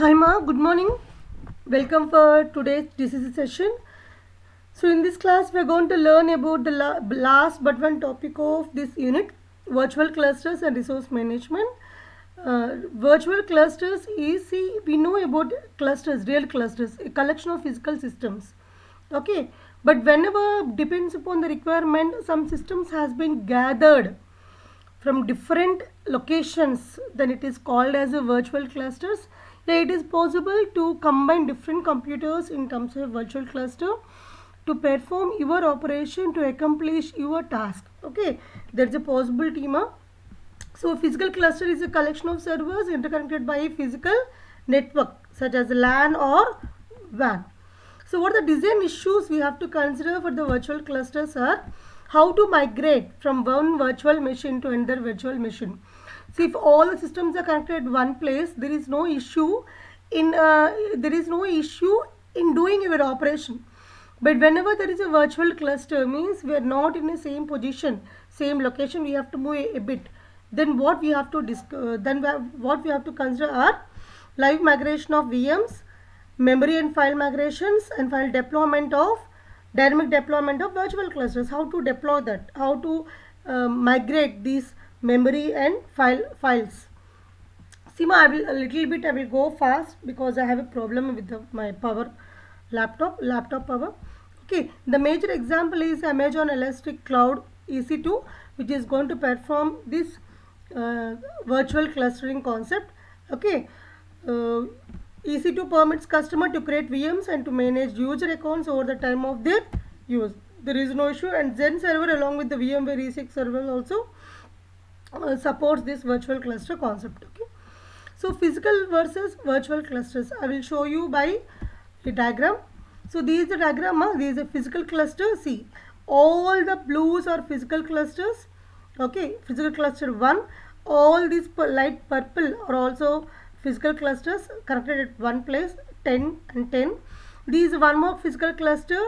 Hi Ma, good morning. Welcome for today's DCC session. So in this class we are going to learn about the last but one topic of this unit, virtual clusters and resource management. Virtual clusters is, see, we know about clusters, real clusters, a collection of physical systems. Okay, but whenever depends upon the requirement, some systems has been gathered from different locations, then it is called as a virtual clusters. Yeah, it is possible to combine different computers in terms of virtual cluster to perform your operation, to accomplish your task. Okay, there's a possibility ma. So physical cluster is a collection of servers interconnected by a physical network such as LAN or WAN. So what are the design issues we have to consider for the virtual clusters are how to migrate from one virtual machine to another virtual machine. See, if all the systems are connected at one place, there is no issue in doing your operation. But whenever there is a virtual cluster, means we are not in the same position, same location. We have to move a bit. Then what we have to what we have to consider are live migration of VMs, memory and file migrations, and file deployment of dynamic deployment of virtual clusters. How to deploy that? How to migrate these memory and files. Sima, I will go fast because I have a problem with my power laptop power. Okay, the major example is Amazon Elastic Cloud EC2, which is going to perform this virtual clustering concept. Okay, uh, EC2 permits customer to create VMs and to manage user accounts over the time of their use. There is no issue, and Zen server along with the VMware E6 server also supports this virtual cluster concept. Okay, so physical versus virtual clusters, I will show you by a diagram. So this is the diagram. This is a physical cluster. See, all the blues are physical clusters. Okay, physical cluster 1. All these light purple are also physical clusters connected at one place, 10 and 10. These one more physical cluster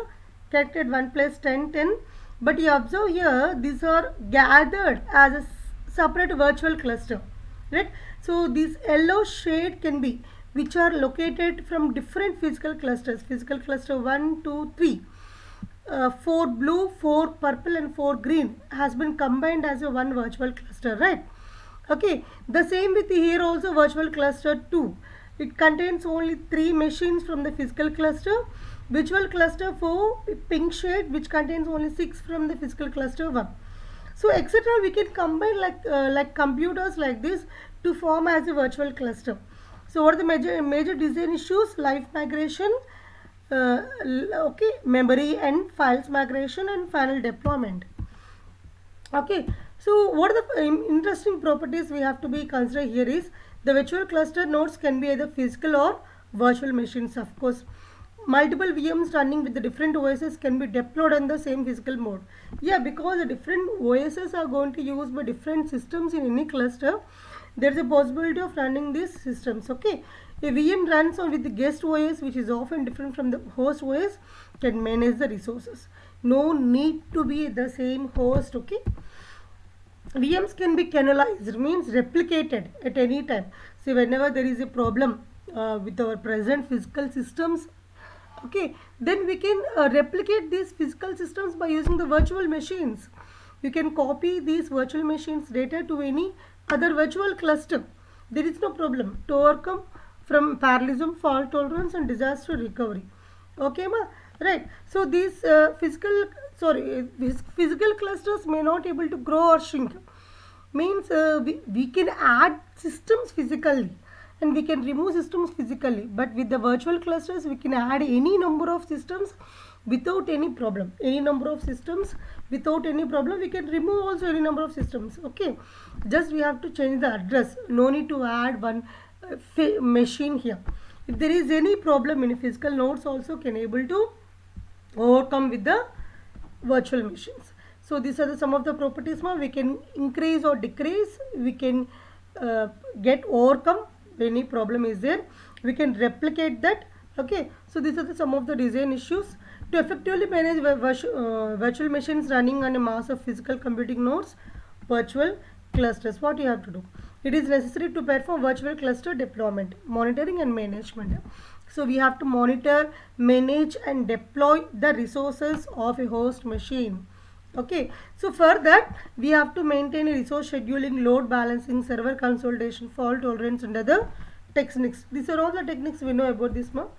connected one place, 10 10. But you observe here, these are gathered as a separate virtual cluster, right? So this yellow shade can be which are located from different physical clusters, physical cluster 1 2 3, 4 blue, 4 purple and 4 green has been combined as a one virtual cluster, right? Okay, the same with here also virtual cluster 2. It contains only 3 machines from the physical cluster. Virtual cluster 4 pink shade which contains only 6 from the physical cluster 1. So etc. we can combine like computers like this to form as a virtual cluster. So what are the major design issues? Live migration, okay, memory and files migration and final deployment. Okay, so what are the interesting properties we have to be considered here is the virtual cluster nodes can be either physical or virtual machines. Of course, multiple VMs running with the different OSs can be deployed on the same physical mode. Yeah, because the different OSs are going to use by different systems in any cluster, there is a possibility of running these systems. Okay, a VM runs on with the guest OS, which is often different from the host OS, can manage the resources. No need to be the same host. Okay, VMs can be canalized, means replicated at any time. See, whenever there is a problem with our present physical systems, okay, then we can replicate these physical systems by using the virtual machines. You can copy these virtual machines data to any other virtual cluster. There is no problem to overcome from parallelism, fault tolerance and disaster recovery. Okay ma, right? So these physical clusters may not able to grow or shrink, means we can add systems physically and we can remove systems physically, but with the virtual clusters we can add any number of systems without any problem. Any number of systems without any problem, we can remove also any number of systems. Okay, just we have to change the address, no need to add one machine here. If there is any problem in physical nodes also can able to overcome with the virtual machines. So these are some of the properties we can increase or decrease, we can get overcome any problem is there, we can replicate that. Okay, so these are some of the design issues. To effectively manage virtual machines running on a mass of physical computing nodes, virtual clusters, what you have to do? It is necessary to perform virtual cluster deployment, monitoring and management. So we have to monitor, manage and deploy the resources of a host machine. Okay, so for that we have to maintain a resource scheduling, load balancing, server consolidation, fault tolerance and other techniques. These are all the techniques we know about this month.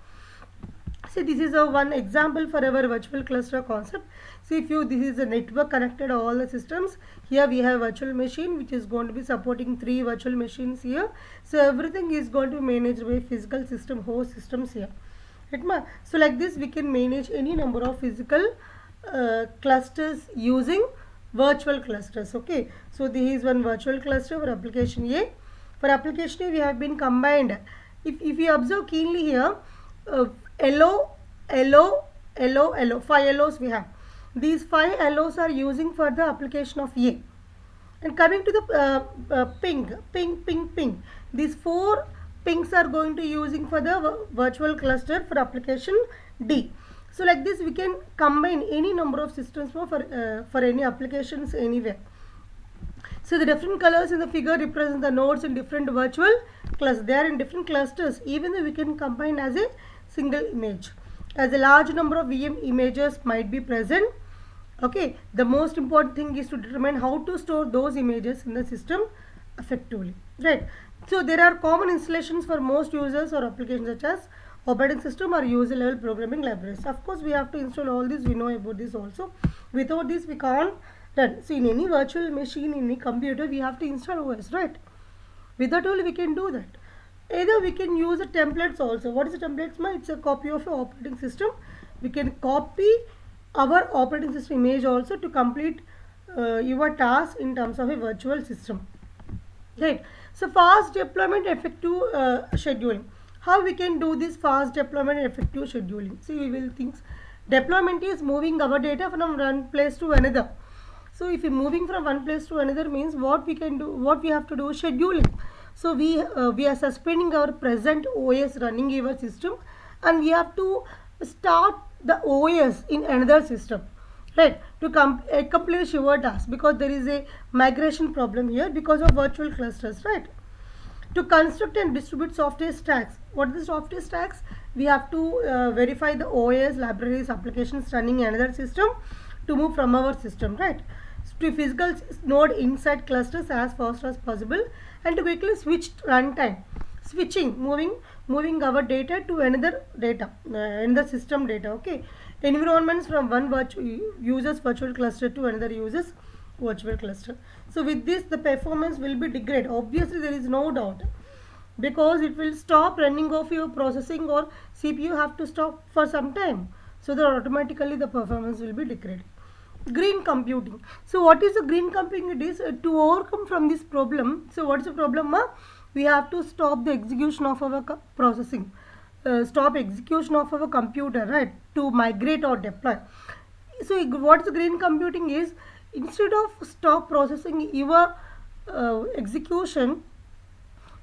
See, this is a one example for our virtual cluster concept. See, if you this is a network connected all the systems. Here we have virtual machine which is going to be supporting 3 virtual machines here. So everything is going to be managed by physical system host systems here. Right, ma? So like this we can manage any number of physical clusters using virtual clusters. Okay, so this is one virtual cluster for application A. For application A we have been combined. If you observe keenly here, uh, LO, LO, LO, LO, 5 LOs we have. These 5 LOs are using for the application of A. And coming to the ping, these 4 pings are going to using for the virtual cluster for application D. So like this we can combine any number of systems for any applications anywhere. So the different colors in the figure represent the nodes in different virtual clusters. They are in different clusters, even though we can combine as a single image. As a large number of VM images might be present. Okay, the most important thing is to determine how to store those images in the system effectively. Right. So there are common installations for most users or applications such as operating system or user level programming libraries. Of course, we have to install all this. We know about this also. Without this, we can't run. So in any virtual machine, in any computer, we have to install OS, right? With that only we can do that. Either we can use the templates also. What is the templates? It's a copy of your operating system. We can copy our operating system image also to complete your task in terms of a virtual system. Right. So fast deployment, effective scheduling. How we can do this fast deployment and effective scheduling? See, we will think deployment is moving our data from one place to another. So if we moving from one place to another means what we can do, what we have to do, scheduling. So we are suspending our present OS running our system, and we have to start the OS in another system, right, to accomplish your task, because there is a migration problem here because of virtual clusters, right? To construct and distribute software stacks. What are the software stacks? We have to verify the OS, libraries, applications running in another system to move from our system, right? To physical node inside clusters as fast as possible, and to quickly switch runtime. Switching, moving our data to another data, another system data. Okay, environments from one user's virtual cluster to another user's virtual cluster. So with this the performance will be degraded. Obviously there is no doubt, because it will stop running off your processing, or CPU have to stop for some time. So that automatically the performance will be degraded. Green computing. So what is the green computing? It is to overcome from this problem. So what is the problem? We have to stop the execution of our processing, stop execution of our computer, right, to migrate or deploy. So what is the green computing is, instead of stop processing your execution,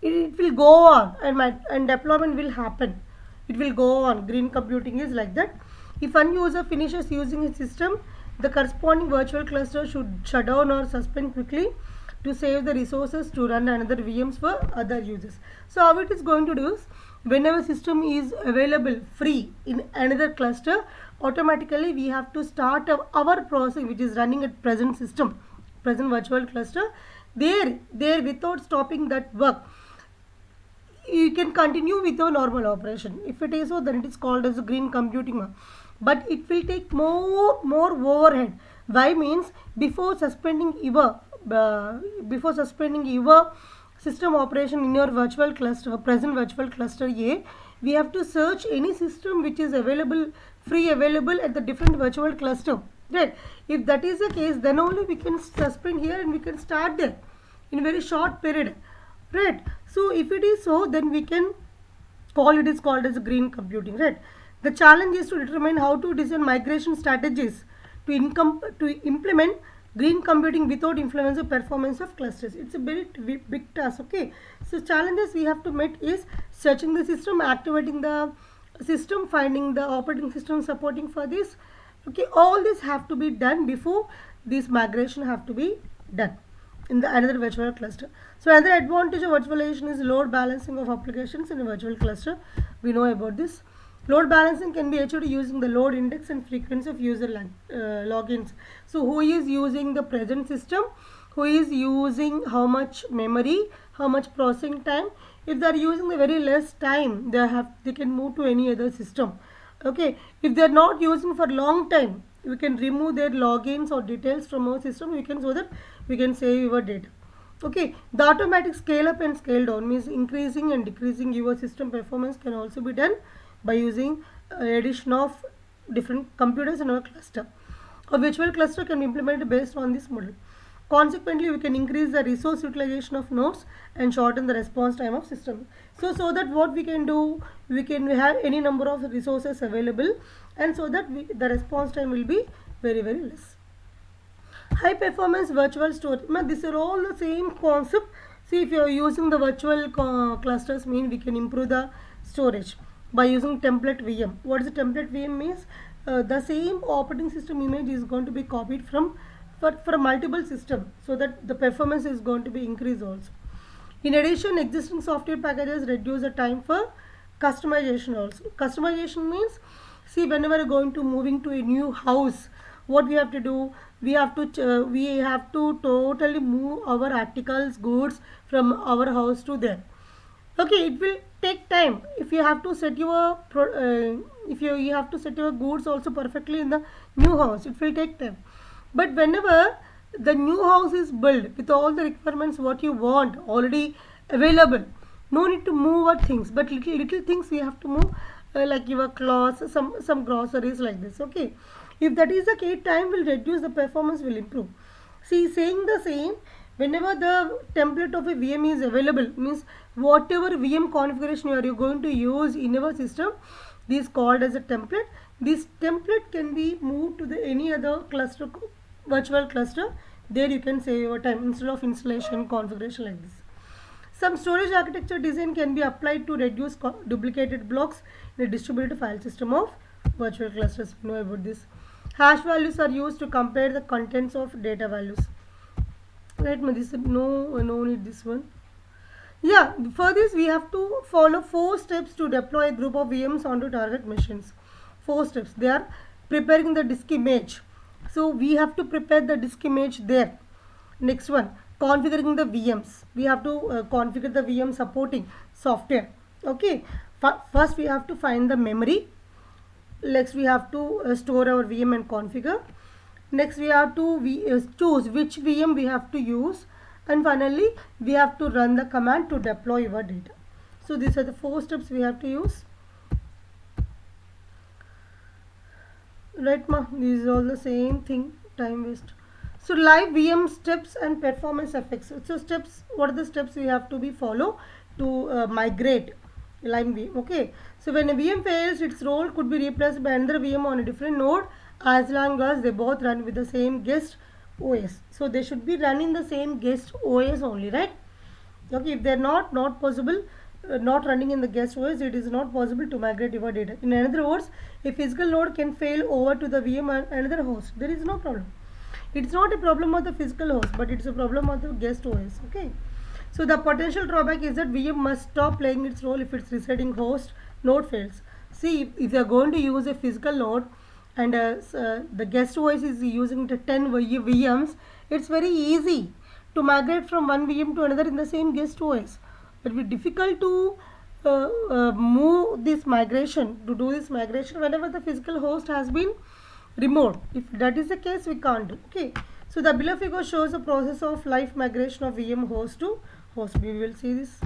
it will go on, and deployment will happen. It will go on. Green computing is like that. If one user finishes using his system, the corresponding virtual cluster should shut down or suspend quickly to save the resources to run another VMs for other users. So how it is going to do is, whenever system is available free in another cluster, automatically we have to start our processing which is running at present system, present virtual cluster. There without stopping that work, you can continue with your normal operation. If it is so, then it is called as a green computing. But it will take more overhead. Why means, before suspending your system operation in your virtual cluster, present virtual cluster A, we have to search any system which is available, free available at the different virtual cluster, right? If that is the case, then only we can suspend here and we can start there in very short period, right? So if it is so, then we can call it is called as green computing, right? The challenge is to determine how to design migration strategies to implement green computing without influencing performance of clusters. It's a very big task. Okay, so challenges we have to meet is searching the system, activating the system, finding the operating system supporting for this. Okay, all this have to be done before this migration have to be done. in the another virtual cluster. So another advantage of virtualization is load balancing of applications in a virtual cluster. We know about this. Load balancing can be achieved using the load index and frequency of user logins. So who is using the present system, who is using how much memory, how much processing time. If they are using the very less time, they can move to any other system. Okay, if they are not using for long time, we can remove their logins or details from our system. We can, so that we can save our data. Okay, the automatic scale up and scale down means increasing and decreasing your system performance can also be done by using addition of different computers in our cluster. A virtual cluster can be implemented based on this model. Consequently, we can increase the resource utilization of nodes and shorten the response time of system. So that what we can do, we can have any number of resources available, and so that the response time will be very less. High performance virtual storage. These are all the same concept. See, if you are using the virtual clusters, mean we can improve the storage by using template VM. What is the template VM means? The same operating system image is going to be copied from for a multiple system, so that the performance is going to be increased also. In addition, existing software packages reduce the time for customization also. Customization means, see, whenever you're going to moving to a new house, what we have to do, we have to totally move our articles, goods from our house to there. Okay, it will take time. If you have to set your if you have to set your goods also perfectly in the new house, it will take time. But whenever the new house is built with all the requirements what you want already available, no need to move our things, but little things we have to move, like your clothes, some groceries like this. Okay, if that is the case, time will reduce, the performance will improve. See, saying the same, whenever the template of a VM is available, means whatever VM configuration you are going to use in our system, this is called as a template. This template can be moved to the any other cluster, virtual cluster. There you can save your time instead of installation configuration like this. Some storage architecture design can be applied to reduce duplicated blocks in a distributed file system of virtual clusters. You know about this. Hash values are used to compare the contents of data values. Right, this no need this one. Yeah, for this we have to follow 4 steps to deploy a group of VMs onto target machines. 4 steps. They are preparing the disk image. So we have to prepare the disk image there. Next one, configuring the VMs. We have to configure the VM supporting software. Okay. First we have to find the memory. Next we have to store our VM and configure. Next we have to choose which VM we have to use, and finally we have to run the command to deploy your data. So these are the 4 steps we have to use. Right, ma? These are all the same thing, time waste. So live VM steps and performance effects. So steps, what are the steps we have to be follow to migrate live VM? Okay. So when a VM fails, its role could be replaced by another VM on a different node, as long as they both run with the same guest OS. So they should be running the same guest OS only, right? Okay, if they are not possible, not running in the guest OS, it is not possible to migrate your data. In other words, a physical node can fail over to the VM and another host. There is no problem. It's not a problem of the physical host, but it's a problem of the guest OS. Okay. So the potential drawback is that VM must stop playing its role if its resetting host node fails. See, if you are going to use a physical node and the guest OS is using the 10 VMs, it's very easy to migrate from one VM to another in the same guest OS. It will be difficult to move this migration, to do this migration whenever the physical host has been removed. If that is the case, we can't do. Okay. So the below figure shows the process of live migration of VM host to host. We will see this.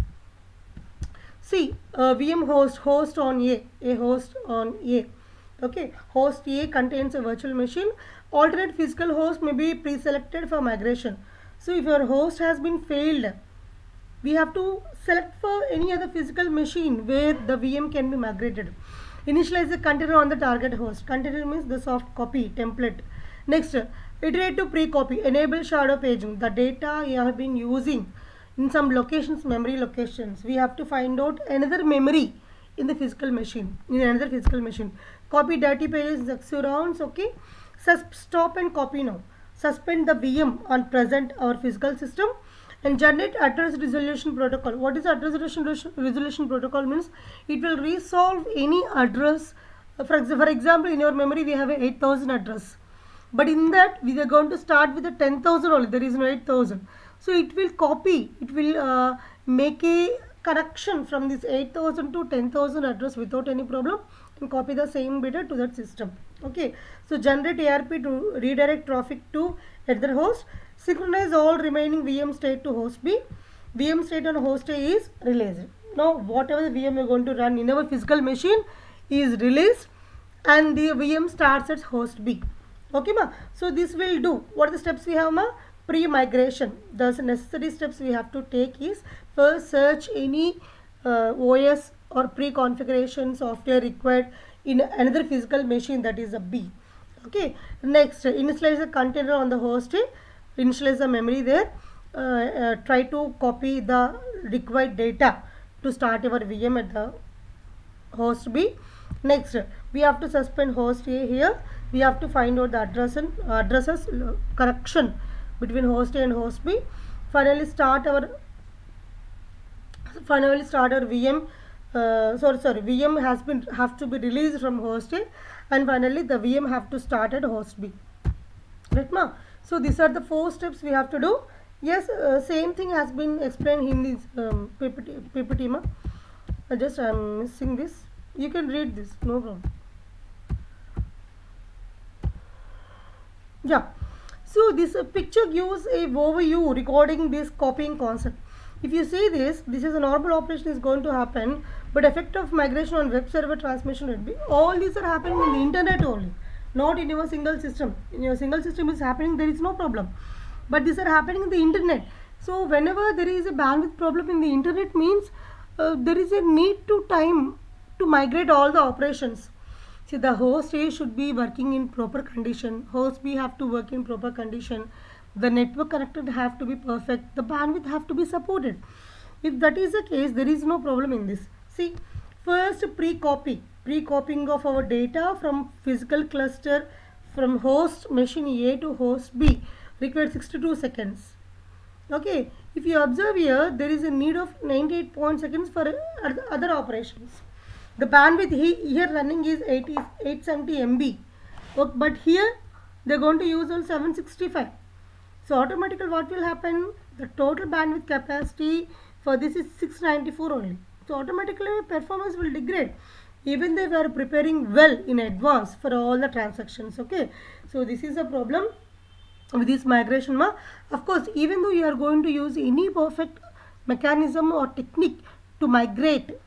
See, VM host on a host on A. Okay, host A contains a virtual machine. Alternate physical host may be pre-selected for migration. So if your host has been failed, we have to select for any other physical machine where the VM can be migrated. Initialize the container on the target host. Container means the soft copy template. Next, iterate to pre-copy. Enable shadow paging. The data you have been using in some locations, memory locations, we have to find out another memory in the physical machine, in another physical machine. Copy dirty pages, surrounds. Okay. So stop and copy now. suspend the VM on present our physical system, and generate address resolution protocol. What is address resolution protocol means? It will resolve any address. For example, in your memory we have a 8000 address, but in that we are going to start with the 10,000 only. There is no 8,000. So it will copy. It will make a correction from this 8,000 to 10,000 address without any problem, and copy the same bit to that system. Okay. So generate ARP to redirect traffic to another host. Synchronize all remaining VM state to host B. VM state on host A is released. Now whatever the VM we are going to run in our physical machine is released, and the VM starts at host B. Okay ma. So this will do. What are the steps we have ma? Pre-migration. The necessary steps we have to take is first search any OS or pre-configuration software required in another physical machine, that is a B. Okay. Next, initialize a container on the host A. Initialize the memory there. Try to copy the required data to start our VM at the host B. Next, we have to suspend host A here. We have to find out the addresses correction between host A and host B. Finally start our VM. VM have to be released from host A, and finally the VM have to start at host B. Right ma? So these are the 4 steps we have to do. Yes, same thing has been explained in this PPT ma. Just I am missing this. You can read this, no problem. Yeah. So this picture gives a overview regarding this copying concept. If you see this is a normal operation is going to happen, but effect of migration on web server transmission will be, all these are happening in the internet only, not in your single system. In your single system is happening, there is no problem, but these are happening in the internet. So whenever there is a bandwidth problem in the internet means there is a need to time to migrate all the operations. See, the host A should be working in proper condition, host B have to work in proper condition, the network connected have to be perfect, the bandwidth have to be supported. If that is the case, there is no problem in this. See, first pre-copying of our data from physical cluster from host machine A to host B requires 62 seconds. Okay, if you observe here, there is a need of 98 seconds for other operations. The bandwidth here running is 870 MB, but here they are going to use on 765. So automatically what will happen? The total bandwidth capacity for this is 694 only. So automatically performance will degrade, even they were preparing well in advance for all the transactions. Okay, so this is a problem with this migration ma. Of course, even though you are going to use any perfect mechanism or technique to migrate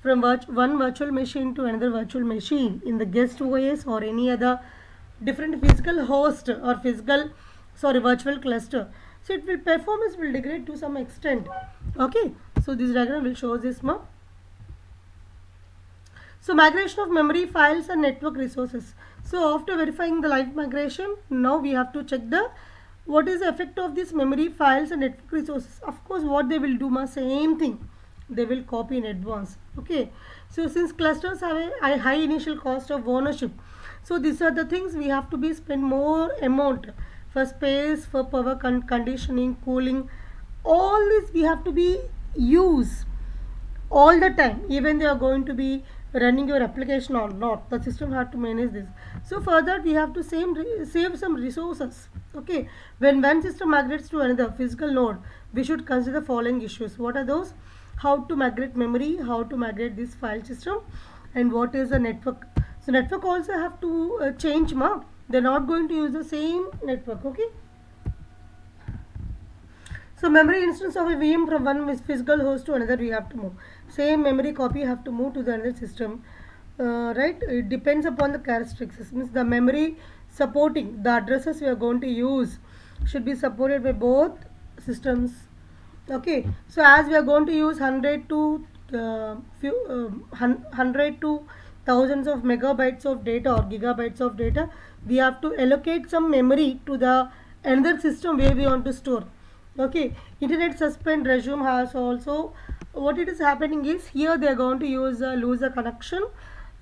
from one virtual machine to another virtual machine in the guest OS or any other different physical host or virtual cluster, so it will performance will degrade to some extent. Okay, so this diagram will show this ma. So migration of memory files and network resources. So after verifying the live migration, now we have to check the what is the effect of this memory files and network resources. Of course, what they will do ma, same thing, they will copy in advance. Okay, so since clusters have a high initial cost of ownership, so these are the things we have to be spend more amount for space, for power conditioning, cooling, all this we have to be use all the time, even they are going to be running your application or not, the system have to manage this. So for that we have to save some resources. Okay, when one system migrates to another physical node, we should consider the following issues. What are those? How to migrate memory, how to migrate this file system, and what is the network. So network also have to change ma, they're not going to use the same network. Okay, so memory instance of a VM from one physical host to another we have to move. Same memory copy have to move to the another system. Right? It depends upon the characteristics. Means the memory supporting the addresses we are going to use should be supported by both systems. Okay. So as we are going to use 100 to 100 to thousands of megabytes of data or gigabytes of data, we have to allocate some memory to the another system where we want to store. Okay, internet suspend resume has also, what it is happening is here they are going to use lose a connection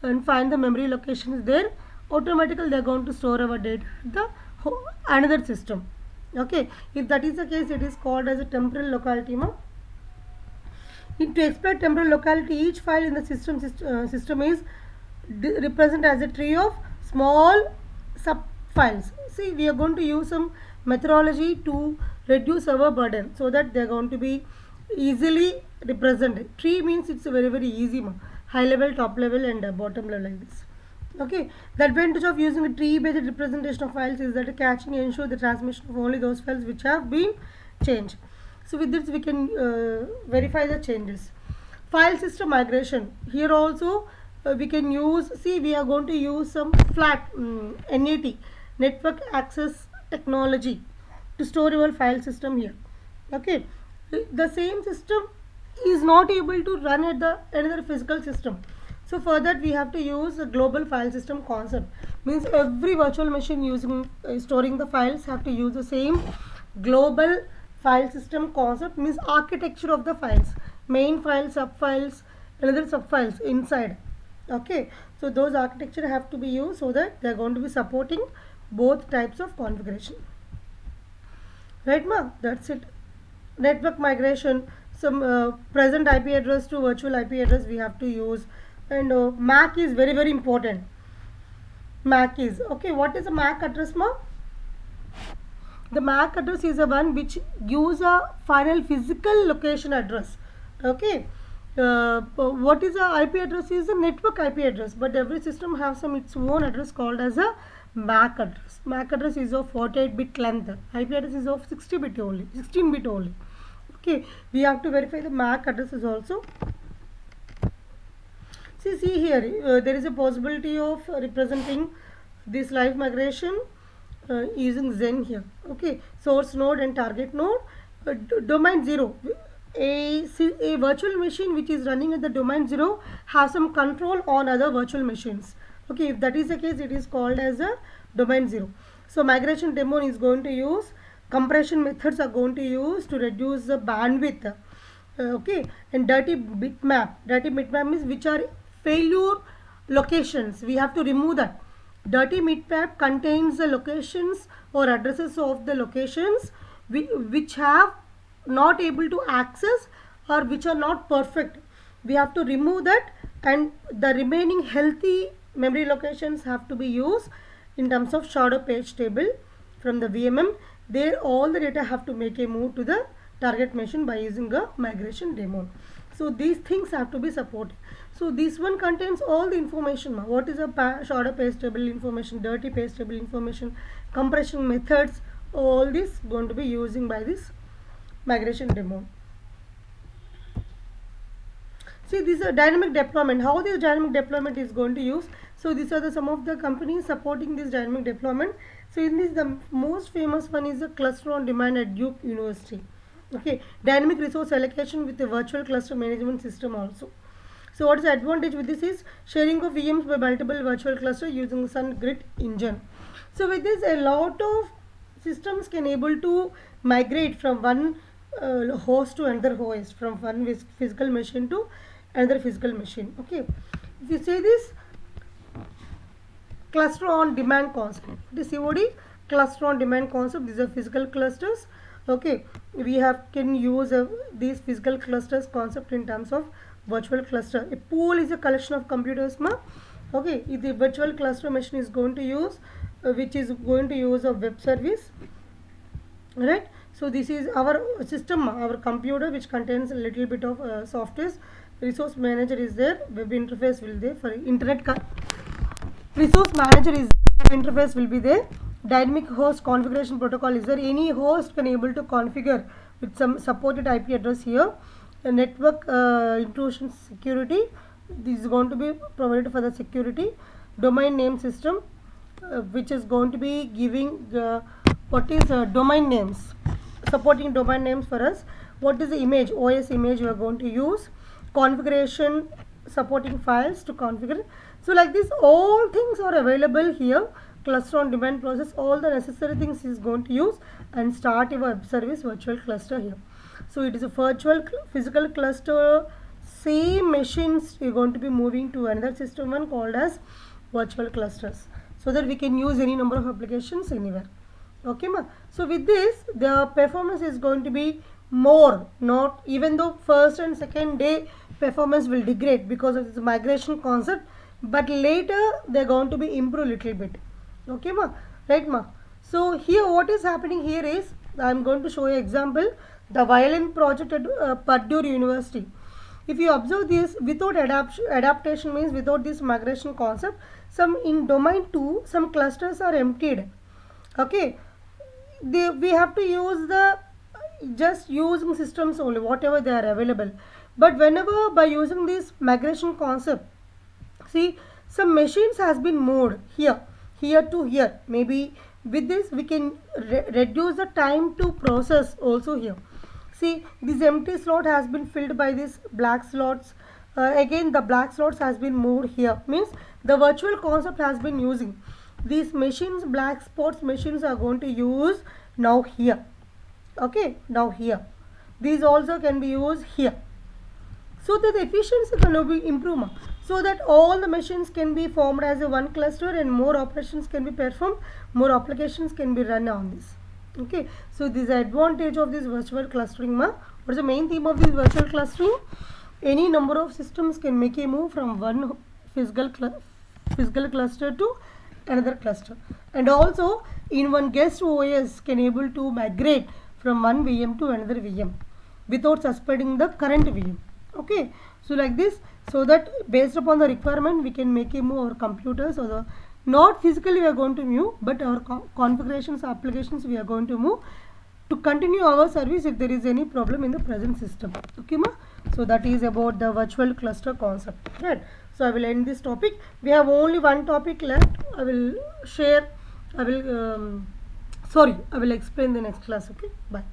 and find the memory location is there, automatically they are going to store our data at the another system. Okay, if that is the case, it is called as a temporal locality. To explain temporal locality, each file in the system is represented as a tree of small sub files. See, we are going to use some methodology to reduce our burden, so that they are going to be easily represented. Tree means it's a very easy, high level, top level, and bottom level, like this. Okay, the advantage of using a tree based representation of files is that catching ensure the transmission of only those files which have been changed. So with this we can verify the changes. File system migration, here also we can use, see, we are going to use some flat NAT, network access technology, to store your file system here. Okay, the same system is not able to run at the another physical system. So for that we have to use a global file system concept. Means every virtual machine using storing the files have to use the same global file system concept. Means architecture of the files, main file, sub files, another sub files inside. Okay, so those architecture have to be used, so that they are going to be supporting both types of configuration. Right, ma? That's it. Network migration, some present IP address to virtual IP address we have to use. And MAC is very important. MAC is, okay, what is a MAC address, ma? The MAC address is the one which gives a final physical location address. Okay, what is a IP address is a network IP address, but every system has some its own address called as a MAC address. MAC address is of 48-bit length. IP address is of 60-bit only, 16-bit only. Okay, we have to verify the MAC addresses also. See here, there is a possibility of representing this live migration using Zen here. Okay, source node and target node. Domain 0, a virtual machine which is running at the domain 0 has some control on other virtual machines. Okay, if that is the case, it is called as a domain 0. So migration demo is going to use compression methods are going to use to reduce the bandwidth. Okay, and dirty bitmap. Dirty bitmap means which are failure locations. We have to remove that. Dirty bitmap contains the locations or addresses of the locations which have not able to access or which are not perfect. We have to remove that, and the remaining healthy memory locations have to be used in terms of shadow page table from the VMM. There all the data have to make a move to the target machine by using a migration daemon. So these things have to be supported. So this one contains all the information. What is a shadow page table information, dirty page table information, compression methods, all this going to be using by this migration demo. See, this is a dynamic deployment. How this dynamic deployment is going to use? So these are the some of the companies supporting this dynamic deployment. So in this, the most famous one is the cluster on demand at Duke University. Okay, dynamic resource allocation with a virtual cluster management system also. So what is the advantage with this is sharing of VMs by multiple virtual cluster using SunGrid engine. So with this, a lot of systems can able to migrate from one host to another host, from one physical machine to another physical machine. Okay, if you say this cluster on demand concept, this COD cluster on demand concept, these are physical clusters. Okay, we can use these physical clusters concept in terms of virtual cluster. A pool is a collection of computers, ma. Okay, if the virtual cluster machine is going to use which is going to use a web service, right? So this is our system, our computer, which contains a little bit of software. Resource manager is there, web interface will be there for internet. Resource manager is there, interface will be there. Dynamic host configuration protocol is there. Any host can able to configure with some supported IP address here. A network intrusion security, this is going to be provided for the security. Domain name system, which is going to be giving what is domain names, supporting domain names for us. What is the image, OS image we are going to use. Configuration, supporting files to configure. So like this, all things are available here. Cluster on demand process, all the necessary things is going to use and start your web service virtual cluster here. So it is a virtual physical cluster, same machines you're going to be moving to another system one called as virtual clusters, so that we can use any number of applications anywhere. Okay, ma. So with this, the performance is going to be more, not even though first and second day performance will degrade because of this migration concept, but later they're going to be improve little bit. Okay, ma. Right, ma. So here, what is happening here is I'm going to show you example. The violin project at Purdue University. If you observe this, without adaptation means without this migration concept, some in domain 2 some clusters are emptied. Okay, we have to use the just using systems only whatever they are available, but whenever by using this migration concept, see, some machines has been moved here to here. Maybe with this we can reduce the time to process also here. See, this empty slot has been filled by these black slots. Again, the black slots has been moved here. Means the virtual concept has been using. These machines, black spots machines are going to use now here. Okay, now here. These also can be used here, so that the efficiency can be improved, so that all the machines can be formed as a one cluster and more operations can be performed, more applications can be run on this. Okay, so this is the advantage of this virtual clustering, ma. What is the main theme of this virtual clustering? Any number of systems can make a move from one physical cluster to another cluster, and also in one guest OS can able to migrate from one VM to another VM without suspending the current VM. Okay, so like this, so that based upon the requirement we can make a move our computers, or the not physically we are going to move, but our configurations applications we are going to move to continue our service if there is any problem in the present system. Okay, ma. So that is about the virtual cluster concept, right? So I will end this topic. We have only one topic left. I will share, I will sorry, I will explain the next class. Okay, bye.